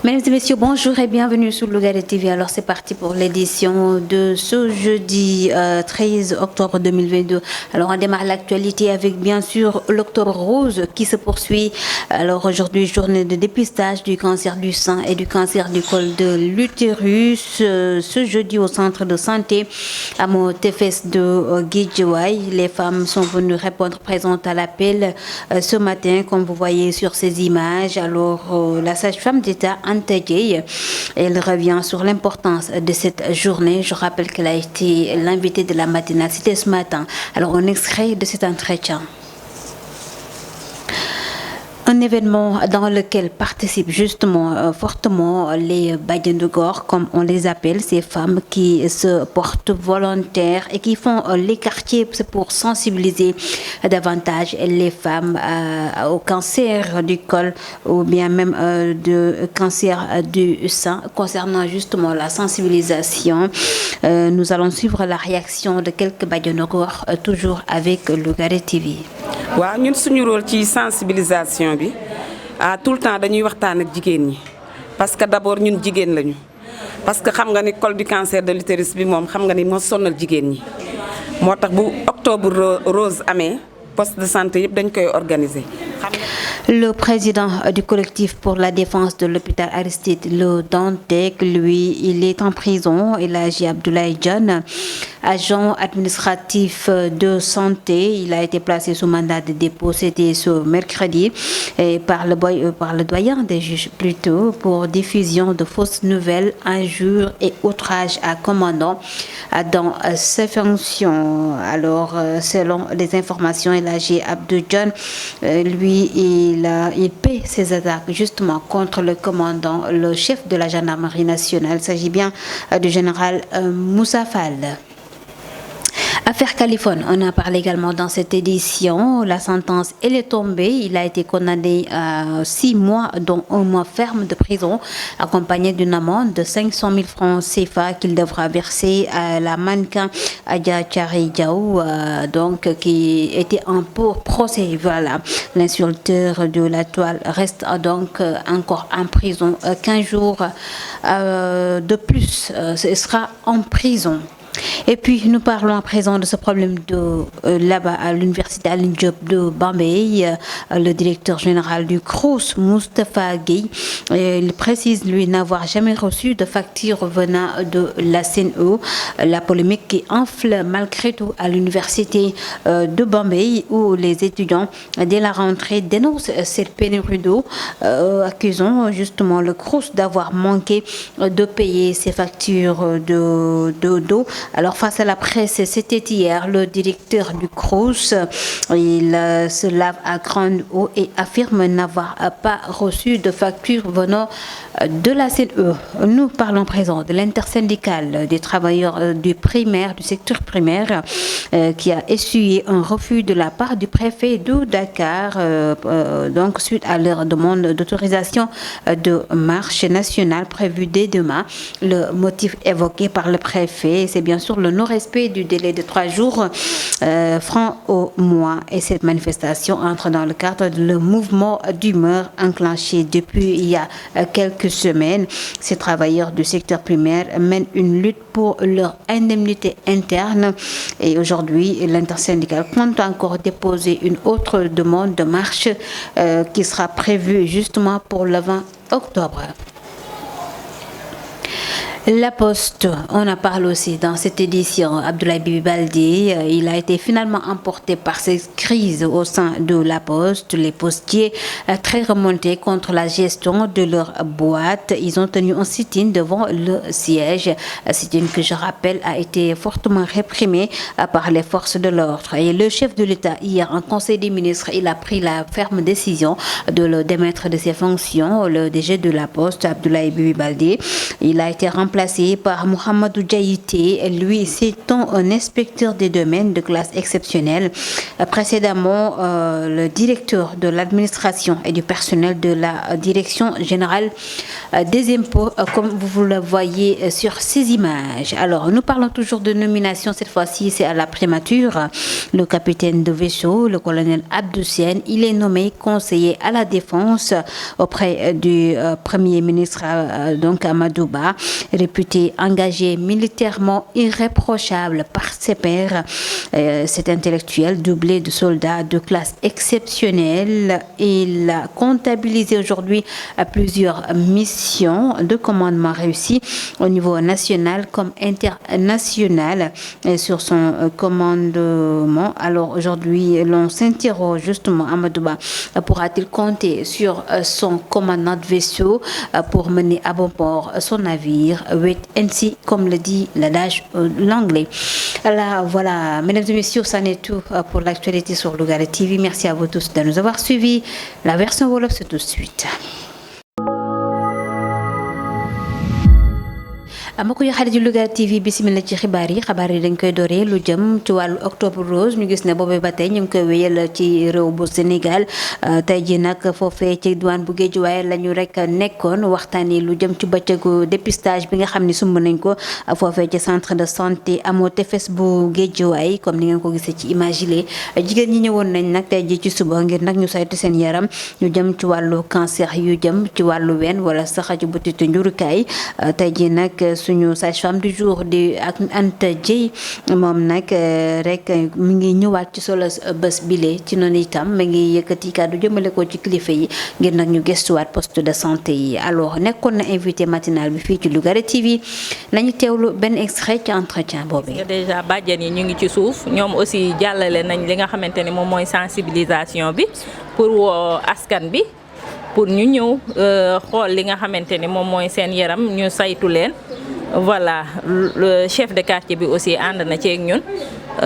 Mesdames et messieurs, bonjour et bienvenue sur Lougaré TV. Alors c'est parti pour l'édition de ce jeudi 13 octobre 2022. Alors on démarre l'actualité avec bien sûr l'Octobre Rose qui se poursuit. Alors aujourd'hui, journée de dépistage du cancer du sein et du cancer du col de l'utérus. Ce jeudi au centre de santé à Tefes de Guédiawaye, les femmes sont venues répondre présentes à l'appel ce matin comme vous voyez sur ces images. Alors la sage-femme d'État Anta Gueye, elle revient sur l'importance de cette journée. Je rappelle qu'elle a été l'invitée de la matinale. C'était ce matin. Alors on extrait de cet entretien. Un événement dans lequel participent justement fortement les badiens de Gor, comme on les appelle, ces femmes qui se portent volontaires et qui font les quartiers pour sensibiliser davantage les femmes au cancer du col ou bien même de cancer du sein. Concernant justement la sensibilisation, nous allons suivre la réaction de quelques badiens de Gor, toujours avec Lougaré TV. waaw ñun suñu rôle ci sensibilisation bi tout le temps dañuy waxtaan ak jigéen ñi parce que d'abord ñun jigéen lañu parce que xam nga ni col du cancer de l'utérus bi moom xam nga ni moo sonal jigéen ñi moo tax bu octobre rose amee poste de santé yëpp dañ koy organiser. Le président du collectif pour la défense de l'hôpital Aristide Le Dantec, lui, il est en prison. Il agit Abdoulaye John, agent administratif de santé. Il a été placé sous mandat de dépôt. C'était ce mercredi et par le doyen des juges plutôt pour diffusion de fausses nouvelles, injures et outrages à commandant dans ses fonctions. Alors, selon les informations, il agit Abdou John, lui, il paie ses attaques justement contre le commandant, le chef de la gendarmerie nationale. Il s'agit bien du général Moussa Fall. Affaire Californie, on en parle également dans cette édition. La sentence, elle est tombée. Il a été condamné à 6 mois, dont 1 mois ferme de prison, accompagné d'une amende de 500 000 francs CFA qu'il devra verser à la mannequin Adja Thiaré Diaw, donc qui était en procès. Voilà, l'insulteur de la toile reste donc encore en prison. 15 jours de plus, ce sera en prison. Et puis nous parlons à présent de ce problème de là-bas à l'université Alioune Diop de Bambey. Le directeur général du CROUS, Moustapha Gueye, il précise lui n'avoir jamais reçu de facture venant de la CNE. La polémique qui enfle malgré tout à l'université de Bambey où les étudiants dès la rentrée dénoncent cette pénurie d'eau, accusant justement le CROUS d'avoir manqué de payer ses factures d'eau. Alors face à la presse, c'était hier, le directeur du CROUS, il se lave à grande eau et affirme n'avoir pas reçu de facture venant de la CNE. Nous parlons présent de l'intersyndicale des travailleurs du primaire, du secteur primaire, qui a essuyé un refus de la part du préfet de Dakar, donc suite à leur demande d'autorisation de marche nationale prévue dès demain. Le motif évoqué par le préfet, c'est bien sûr le non-respect du délai de 3 jours francs au mois. Et cette manifestation entre dans le cadre du mouvement d'humeur enclenché depuis il y a quelques semaines. Ces travailleurs du secteur primaire mènent une lutte pour leur indemnité interne. Et aujourd'hui, l'intersyndicale compte encore déposer une autre demande de marche qui sera prévue justement pour le 20 octobre. La Poste, on en parle aussi dans cette édition. Abdoulaye Bibi Baldé, il a été finalement emporté par cette crise au sein de La Poste. Les postiers très remontés contre la gestion de leur boîte. Ils ont tenu un sit-in devant le siège. Sit-in que je rappelle a été fortement réprimé par les forces de l'ordre. Et le chef de l'État, hier en Conseil des ministres, il a pris la ferme décision de le démettre de ses fonctions. Le DG de La Poste, Abdoulaye Bibi Baldé, il a été remplacé remplacé par Mohamedou Diaité. Lui, c'est un inspecteur des domaines de classe exceptionnelle. Précédemment, le directeur de l'administration et du personnel de la direction générale des impôts, comme vous le voyez sur ces images. Alors, nous parlons toujours de nomination. Cette fois-ci, c'est à la primature. Le capitaine de vaisseau, le colonel Abdou Sène, il est nommé conseiller à la défense auprès du Premier ministre donc Amadou Ba, réputé engagé militairement irréprochable par ses pairs. Cet intellectuel doublé de soldats de classe exceptionnelle. Il a comptabilisé aujourd'hui plusieurs missions de commandement réussies au niveau national comme international sur son commandement. Alors aujourd'hui, l'on s'interroge justement, Amadou Ba pourra-t-il compter sur son commandant de vaisseau pour mener à bon port son navire, wait and see, comme le dit l'adage l'anglais. Alors voilà, mesdames et messieurs, ça n'est tout pour l'actualité sur Lougaré TV. Merci à vous tous de nous avoir suivis. La version Wolof, c'est tout de suite. mbokk yi xarit yu Lougaré TV bismillah ci xibaar yi dañ koy dooree lu jëm ci wàllu octobre rose. ñu gis ne boobee ba tey ñu ngi koy wéyal ci réew bu Sénégal. tey ji nag foofee ci diwaan bu Guédiawaye la ñu rek nekkoon waxtaanee lu jëm ci bëccëgu dépistage bi nga xam ne sumb nañ ko foofee ci centre de santé Amo Tefes bu Guédiawaye comme ni ngeen ko gisee ci image yi jigéen ñi ñëwoon nañ nag tey ji ci suba ngir nag ñu saytu seen yaram ñu jëm ci wàllu cancer yu jëm ci wàllu ween wala sax ci butitu njurukaay. tey ji nag suñu sage-femme du jour di ak Anta Dieye moom nag rek mi ngi ñëwaat ci solo bés bile ci noonu itam mi ngi yëkkati kàddu jëmale ko ci kilifa yi ngir nag ñu gëstuwaat poste de santé yi. alors nekkoon na invité matinal bi fii ci Lougaré TV nañu teewlu benn extrait ci entretien boobu. déjà bàjjen yi ñu ngi ci suuf ñoom aussi jàllale nañ li nga xamante ni moom mooy sensibilisation bi pour woo askan bi pour ñu ñëw xool li nga xamante ni moom mooy seen yaram ñu saytu leen. voilà le chef de quartier bi aussi ànd na ci ak ñun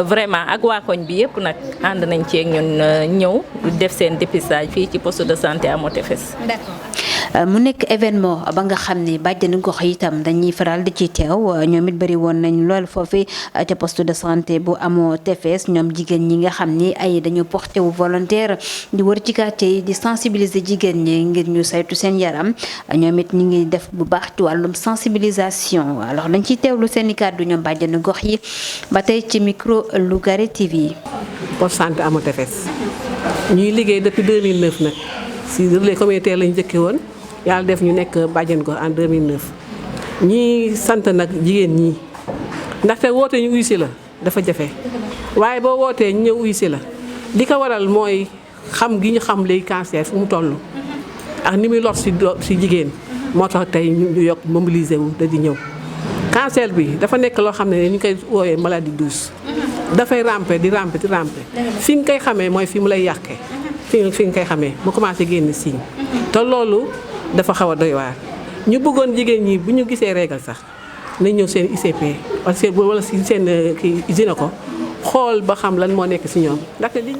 vraiment ak waa koñ bi yëpp nag ànd nañ ci ak ñun ñëw def seen dépistage fii ci poste de santé Amo Tefes. D'accord. mu nekk événement ba nga xam ne bàjjenu gox itam dañuy faral di ci teew ñoom it bëri woon nañ lool foofu ca poste de santé bu Amo Tefes ñoom jigéen ñi nga xam ni ay dañu porté wu volontaire di wër ci quartier yi di sensibiliser jigéen ñi ngir ñu saytu seen yaram ñoom it ñu ngi def bu baax ci wàllum sensibilisation. alors dañ ciy teewlu seen i kàddu ñoom bàjjenu gox yi ba tey ci micro Lougaré TV. poste santé Amo Tefes ñuy liggéey depuis 2009 nag si relais communautaire lañu jëkkee woon. yàlla def ñu nekk bàjjen ko en 2009 ñii sant nag jigéen ñi ndaxte woote ñu uy si la dafa jafe waaye boo wootee ñu ñëw uy si la li ko waral mooy xam gi ñu xam léegi cancer fu mu toll ak ni muy lor si jigéen moo tax tey ñu yokk mobiliser wu da di ñëw. cancer bi dafa nekk loo xam ne ñu koy woowee maladie douce dafay ramper di ramper fi nga koy xamee mooy fi mu lay yàqee fi nga koy xamee mu commencé génn signe te loolu. dafa xaw a doy waar ñu bëggoon jigéen ñi bu ñu gisee régal sax nañ ñëw seen ICP wala si seen kii gynéco xool ba xam lan moo nekk si ñoom ndaxte li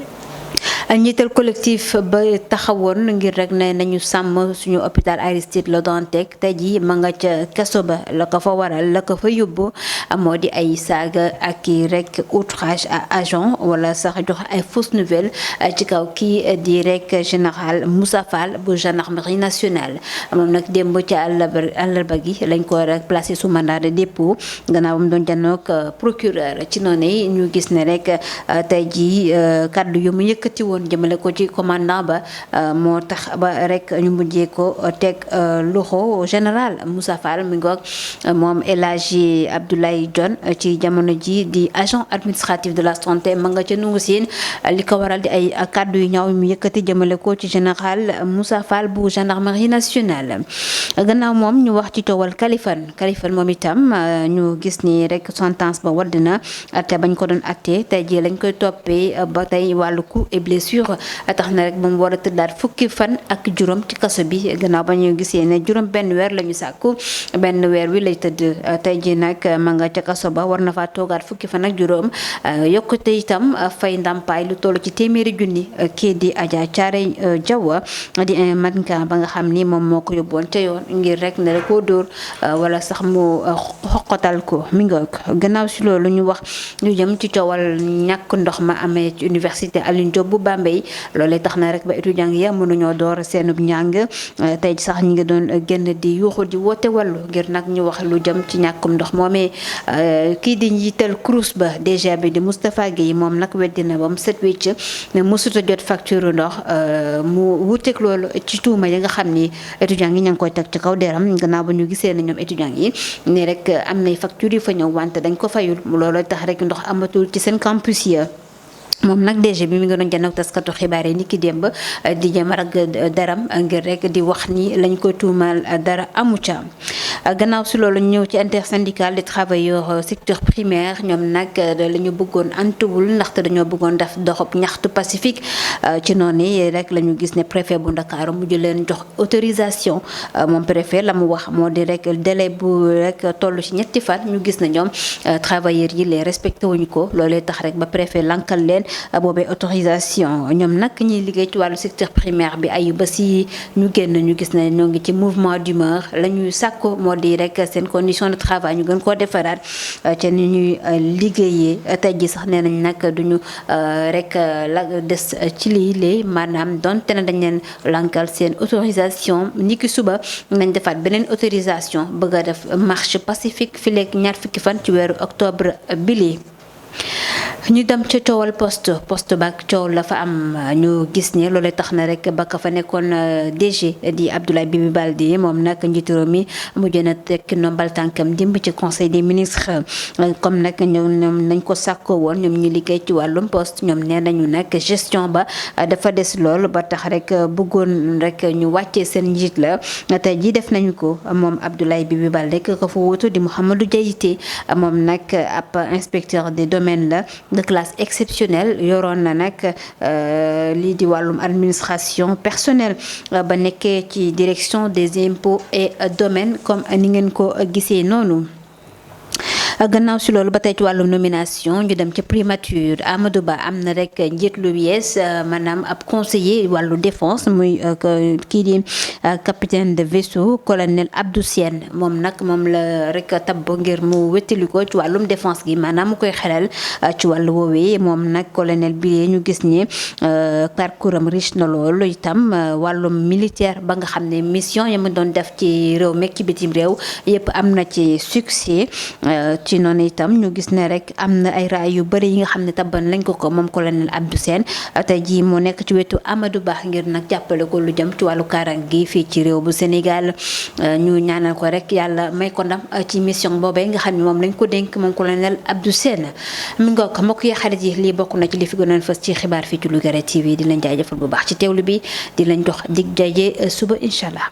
njiital collectif ba taxawoon ngir rek ne nañu sàmm suñu hôpital Aristide Le Dantec tey jii ma nga ca kaso ba la ko fa waral la ko fa yóbbu moo di ay saaga ak kii rek outrage à agent wala sax jox ay fausses nouvelles ci kaw kii di rek général Moussa Fall bu gendarmerie nationale. moom nag démb ci àllarba gi lañ ko rek placé sous mandat de dépôt gannaaw ba mu doon janook procureur ci noonu ñu gis ne rek tey jii kaddu yu mu yëkkati woon jëmale ko ci commandant ba moo tax ba rek ñu mujjee ko teg loxo général Moussa Fall mi ngoog moom El Hadji Abdoulaye Dione ci jamono ji di agent administratif de la santé ma nga ca nungu siin li ko waral di ay kàddu yu ñaaw mu yëkkati jëmale ko ci général Moussa Fall bu gendarmerie nationale. gannaaw moom ñu wax ci toowal Kaliphone moom itam ñu gis ni rek sentence ba wadd na te bañ ko doon atte tey jii lañ koy toppee ba tey wàllu coup et blessure blessures tax na rek ba mu war a tëddaat fukki fan ak juróom ci kaso bi gannaaw ba ñu gisee ne juróom benn weer la ñu sàkku benn weer wi lay tëdd tey ji nag ma nga ca kaso ba war na faa toogaat fukki fan ak juróom yokkute itam fay ndàmpaay lu toll ci téeméeri junni kii di Adja Thiaré Diaw di mannequin ba nga xam ni moom moo ko yóbboon ca yoon ngir rek ne koo dóor wala sax mu xoqatal ko mi ngoog gannaaw si loolu ñu wax ñu jëm ci coowal ñàkk ndox ma amee ci université Alioune Diop bu Bambey loolee tax na rek ba étudiant yi mënuñoo door seenub njàng tey sax ñi ngi doon génn di yuuxu di woote wàllu ngir nag ñu wax lu jëm ci ñàkkum ndox moomee kii di njiital CROUS ba DG bi di Moustapha Guèye moom nag weddi na ba mu set wecc ne mësuta jot facture ndox mu wuteeg loolu ci tuuma yi nga xam ni étudiants yi ña ngi koy teg ci kaw deram gannaaw ba ñu gisee ne ñoom étudiants yi ne rek am nay facture yi fa ñëw wante dañ ko fayul looloo tax rek ndox amatul ci seen campus ya moom nag DG bi mi ngi doon jànn ak taskatu xibaar yi ni ki démb di jëm rek daram ngir rek di wax ni lañ ko tuumal dara amu ca gannaaw si loolu ñëw ci intersyndical des travailleurs secteur primaire ñoom nag la ñu bëggoon antuwul ndaxte dañoo bëggoon def doxub ñaxtu pacifique ci noonu rek la ñu gis ne préfet bu Ndakaaru mujj leen jox autorisation moom préfet la mu wax moo di rek délai bu rek toll ci ñetti fan ñu gis na ñoom travailleurs yi les respecté wuñu ko loolee tax rek ba préfet lankal leen boobee autorisation ñoom nag ñuy liggéey ci wàllu secteur primaire bi ay bés yi ñu génn ñu gis ne ñoo ngi ci mouvement d'humeur la ñuy sàkku moo di rek seen condition de travail ñu gën koo defaraat ca ni ñuy liggéeyee tey ji sax nee nañ nag duñu rek la des ci lii maanaam donte ne dañ leen lankal seen autorisation ni ki suba nañ defaat beneen autorisation bëgg a def marche pacifique fi leeg ñaar fukki fan ci weeru octobre bi ñu dem ca coowal poste baak coow la fa am ñu gis ne loolu tax na rek ba ka fa nekkoon DG di Abdoulaye Bibi Baldé moom nag njiitu réew mi mujj na tekki ndombal tànkam dimb ci conseil des ministres comme nag ñoom nañ ko sàkkoo woon ñoom ñu liggéey ci wàllum poste ñoom nee nañu nag gestion ba dafa des lool ba tax rek bëggoon rek ñu wàccee seen njiit la tey jii def nañu ko moom Abdoulaye Bibi Baldé ko fa wuutu di Mouhamadou Diaité moom nag ab inspecteur des domaines la de classe exceptionnelle yoroon na nag lii di wàllum administration personnelle ba nekkee ci direction des impôts et domaines comme ni ngeen ko gisee noonu. gannaaw si loolu ba tey ci wàllum nomination ñu dem ci primature Amadou Ba am na rek njiit lu yees maanaam ab conseiller wàllu défense muy kii di capitaine de vaisseau colonel Abdou Sène moom nag moom la rek tabb ngir mu wettali ko ci wàllum défense gi maanaam mu koy xelal ci wàllu woowee moom nag colonel bi ñu gis ni parcours am riche na loolu itam wàllum militaire ba nga xam ne mission ya mu doon def ci réew mekk ci bitim réew yëpp am na ci succès ci noonu itam ñu gis ne rek am na ay raay yu bëri yi nga xam ne tabban lañ ko moom colonel Abdou Sène tey jii moo nekk ci wetu Amadou Ba ngir nag jàppale ko lu jëm ci wàllu kaaraange gi fii ci réew bu Sénégal ñu ñaanal ko rek yàlla may ko ndam ci mission boobee nga xam ne moom lañ ko dénk moom colonel Abdou Sène mi nga ko mbokk yi xarit yi lii bokk na ci li fi gënoon fës ci xibaar fii ci Lougaré TV di leen jaajëfal bu baax ci teewlu bi di leen jox dig jaje suba incha allah.